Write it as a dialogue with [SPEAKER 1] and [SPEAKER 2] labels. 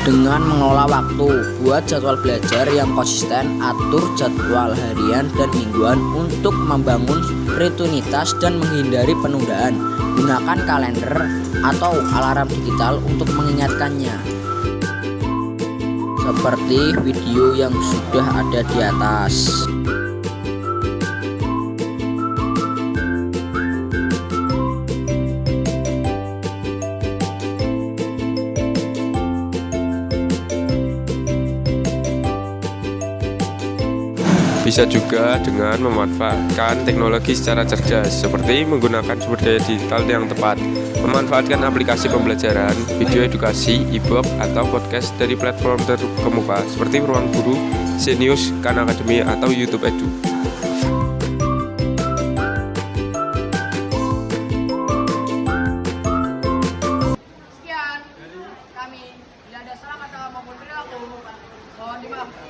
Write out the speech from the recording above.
[SPEAKER 1] Dengan mengelola waktu, buat jadwal belajar yang konsisten, atur jadwal harian dan mingguan untuk membangun rutinitas dan menghindari penundaan. Gunakan kalender atau alarm digital untuk mengingatkannya, seperti video yang sudah ada di atas.
[SPEAKER 2] Bisa juga dengan memanfaatkan teknologi secara cerdas, seperti menggunakan sumber daya digital yang tepat, memanfaatkan aplikasi pembelajaran, video edukasi, e-book, atau podcast dari platform terkemuka seperti Ruang Guru, Zenius, Khan Academy, atau YouTube Edu.
[SPEAKER 3] Sekian kami, tidak ada salah kata maupun perilaku, mohon dimaafkan.